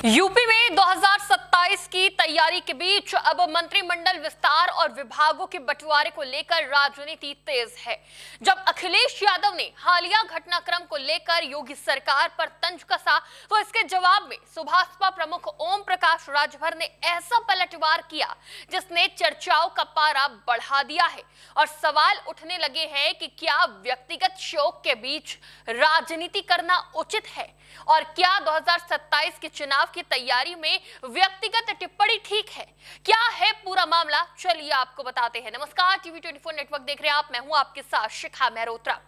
UP में 2027 की तैयारी के बीच अब मंत्रिमंडल विस्तार और विभागों के बंटवारे को लेकर राजनीति तेज है। जब अखिलेश यादव ने हालिया घटनाक्रम को लेकर योगी सरकार पर तंज कसा, तो इसके जवाब में सुभाषपा प्रमुख ओम प्रकाश राजभर ने ऐसा पलटवार किया जिसने चर्चाओं का पारा बढ़ा दिया है और सवाल उठने लगे हैं कि क्या व्यक्तिगत शोक के बीच राजनीति करना उचित है और क्या 2027 के चुनाव की तैयारी में व्यक्तिगत टिप्पणी ठीक है। क्या है पूरा मामला, चलिए आपको बताते हैं। नमस्कार, टीवी 24 नेटवर्क देख रहे हैं आप, मैं हूं आपके साथ शिखा मेहरोत्रा।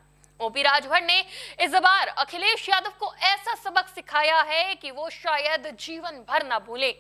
ओपी राजभर ने इस बार अखिलेश यादव को ऐसा सबक सिखाया है कि वो शायद जीवन भर ना भूले।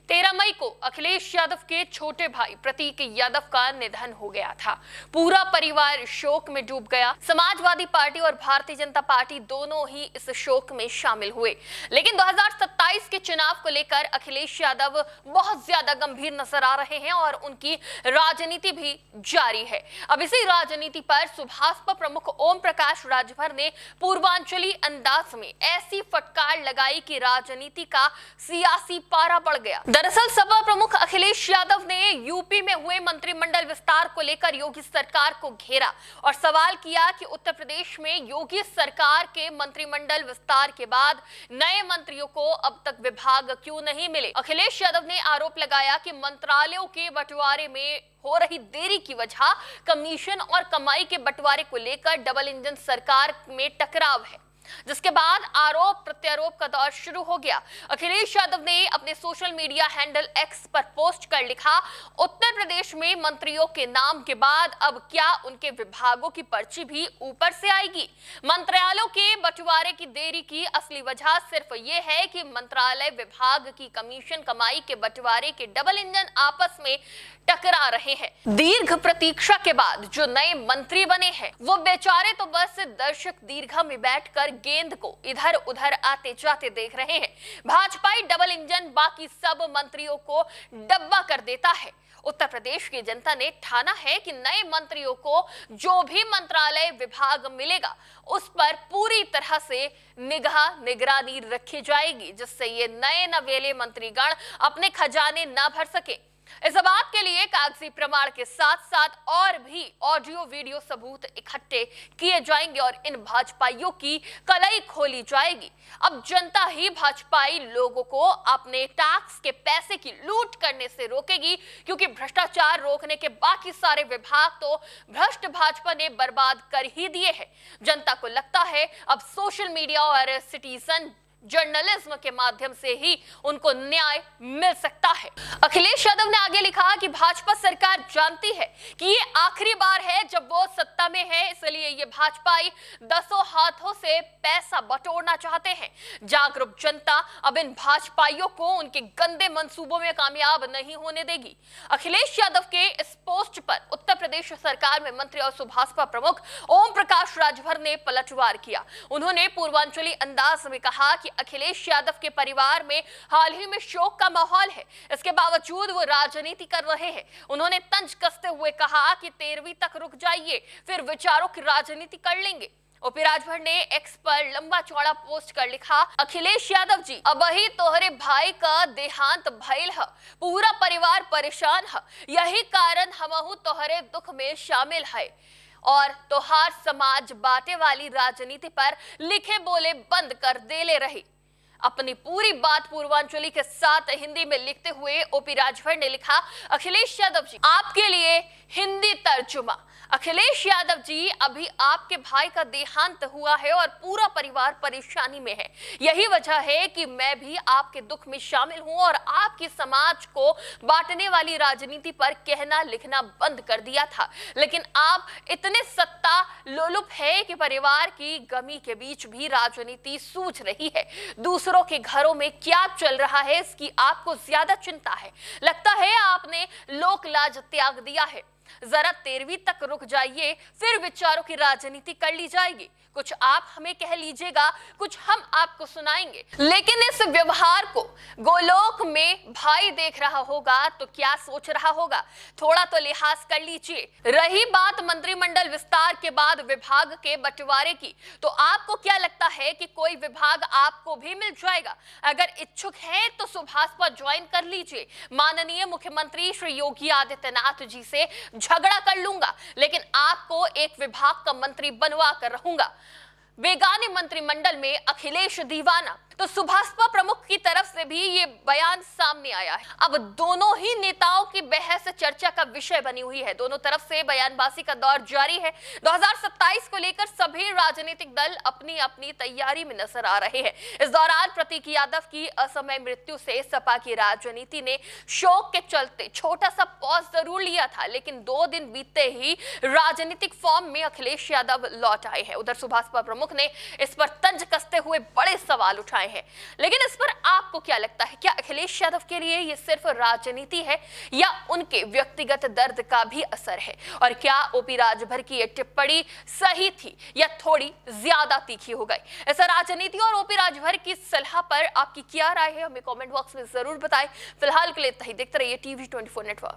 13 मई को अखिलेश यादव के छोटे भाई प्रतीक यादव का निधन हो गया था। पूरा परिवार शोक में डूब गया। समाजवादी पार्टी और भारतीय जनता पार्टी दोनों ही इस शोक में शामिल हुए। लेकिन 2027 के चुनाव को लेकर अखिलेश यादव बहुत ज्यादा गंभीर नजर आ रहे हैं और उनकी राजनीति भी जारी है। अब इसी राजनीति पर सुभाषपा प्रमुख ओम प्रकाश राजभर ने पूर्वांचली अंदाज में ऐसी फटकार लगाई कि राजनीति का सियासी पारा बढ़ गया। दरअसल सपा प्रमुख अखिलेश यादव ने यूपी में हुए मंत्रिमंडल विस्तार को लेकर योगी सरकार को घेरा और सवाल किया कि उत्तर प्रदेश में योगी सरकार के मंत्रिमंडल विस्तार के बाद नए मंत्रियों को अब तक विभाग क्यों नहीं मिले। अखिलेश यादव ने आरोप लगाया कि मंत्रालयों के बंटवारे में हो रही देरी की वजह कमीशन और कमाई के बंटवारे को लेकर डबल इंजन सरकार में टकराव है, जिसके बाद आरोप प्रत्यारोप का दौर शुरू हो गया। अखिलेश यादव ने अपने सोशल मीडिया हैंडल एक्स पर पोस्ट कर लिखा, उत्तर प्रदेश में मंत्रियों के नाम के बाद अब क्या उनके विभागों की पर्ची भी ऊपर से आएगी। मंत्रालयों के बंटवारे की देरी की असली वजह सिर्फ ये है कि मंत्रालय विभाग की कमीशन कमाई के बंटवारे के डबल इंजन आपस में टकरा रहे हैं। दीर्घ प्रतीक्षा के बाद जो नए मंत्री बने हैं वो बेचारे तो बस दर्शक दीर्घा में बैठकर गेंद को इधर उधर आते जाते देख रहे हैं। भाजपाई डबल इंजन बाकी सब मंत्रियों को डब्बा कर देता है। उत्तर प्रदेश की जनता ने ठाना है कि नए मंत्रियों को जो भी मंत्रालय विभाग मिलेगा उस पर पूरी तरह से निगरानी रखी जाएगी, जिससे ये नए नवेले मंत्रीगण अपने खजाने न भर सके। इस बात के लिए कागजी प्रमाण के साथ साथ और भी ऑडियो वीडियो सबूत इकट्ठे किए जाएंगे और इन भाजपाइयों की कलई खोली जाएगी। अब जनता ही भाजपाई लोगों को अपने टैक्स के पैसे की लूट करने से रोकेगी, क्योंकि भ्रष्टाचार रोकने के बाकी सारे विभाग तो भ्रष्ट भाजपा ने बर्बाद कर ही दिए हैं। जनता को लगता है अब सोशल मीडिया और सिटीजन जर्नलिज्म के माध्यम से ही उनको न्याय मिल सकता है। अखिलेश यादव ने आगे लिखा कि भाजपा सरकार जानती है कि ये आखिरी बार है जब वो सत्ता में है, इसलिए ये भाजपाई दसों हाथों से पैसा बटोरना चाहते हैं। जागरूक जनता अब इन भाजपाइयों को उनके गंदे मंसूबों में कामयाब नहीं होने देगी। अखिलेश यादव के इस पोस्ट पर उत्तर प्रदेश सरकार में मंत्री और सुभाषपा प्रमुख ओम प्रकाश राजभर ने पलटवार किया। उन्होंने पूर्वांचली अंदाज में कहा कि अखिलेश यादव के परिवार में हाल ही में शोक का माहौल है, इसके बावजूद वो राजनीति कर रहे हैं। उन्होंने तंज कसते हुए कहा कि 13वीं तक रुक जाइए, फिर विचारों की राजनीति कर लेंगे। ओपी राजभर ने एक्स पर लंबा चौड़ा पोस्ट कर लिखा, अखिलेश यादव जी अब ही तोहरे भाई का देहांत भइल है, पूरा परिवार परेशान है, यही कारण हमहू तोहरे दुख में शामिल है और तोहार समाज बांटे वाली राजनीति पर लिखे बोले बंद कर देले रही। अपनी पूरी बात पूर्वांचली के साथ हिंदी में लिखते हुए ओपी राजभर ने लिखा, अखिलेश यादव जी आपके लिए हिंदी तर्जुमा। अखिलेश यादव जी अभी आपके भाई का देहांत हुआ है और पूरा परिवार परेशानी में है। यही वजह है कि मैं भी आपके दुख में शामिल हूं और आपकी समाज को बांटने वाली राजनीति पर कहना लिखना बंद कर दिया था। लेकिन आप इतने सत्ता लोलुप है कि परिवार की गमी के बीच भी राजनीति सूझ रही है। दूसरों के घरों में क्या चल रहा है इसकी आपको ज्यादा चिंता है। लगता है आपने लोक लाज त्याग दिया है। जरा 13वीं तक रुक जाइए, फिर विचारों की राजनीति कर ली जाएगी। कुछ आप हमें कह लीजिएगा, कुछ हम आपको सुनाएंगे, लेकिन इस व्यवहार को गोलोक में भाई देख रहा होगा तो क्या सोच रहा होगा, थोड़ा तो लिहाज कर लीजिए। रही बात मंत्रिमंडल विस्तार के बाद विभाग के बंटवारे की, तो आपको क्या लगता है कि कोई विभाग आपको भी मिल जाएगा? अगर इच्छुक हैं तो सुभाषपा ज्वाइन कर लीजिए। माननीय मुख्यमंत्री श्री योगी आदित्यनाथ जी से झगड़ा कर लूंगा, लेकिन आपको एक विभाग का मंत्री बनवा कर रहूंगा। बेगाने मंत्रिमंडल में अखिलेश दीवाना, तो सुभाषपा प्रमुख की तरफ से भी ये बयान सामने आया है। अब दोनों ही नेताओं की बहस चर्चा का विषय बनी हुई है। दोनों तरफ से बयानबाजी का दौर जारी है। 2027 को लेकर सभी राजनीतिक दल अपनी अपनी तैयारी में नजर आ रहे हैं। इस दौरान प्रतीक यादव की असमय मृत्यु से सपा की राजनीति ने शोक के चलते छोटा सा पॉज जरूर लिया था, लेकिन 2 दिन बीतते ही राजनीतिक फॉर्म में अखिलेश यादव लौट आए हैं। उधर सुभाषपा प्रमुख ने इस पर तंज कसते हुए बड़े सवाल उठाए हैं, लेकिन इस पर आपको क्या लगता है? क्या अखिलेश यादव के लिए ये सिर्फ राजनीति है या उनके व्यक्तिगत दर्द का भी असर है? और क्या ओपी राजभर की ये टिप्पणी सही थी या थोड़ी ज्यादा तीखी हो गई? ऐसा राजनीति और ओपी राजभर की सलाह पर आपकी क्या राय है, हमें कमेंट बॉक्स में जरूर बताएं। फिलहाल के लिए इतना ही। देखते रहिए टीवी 24 नेटवर्क।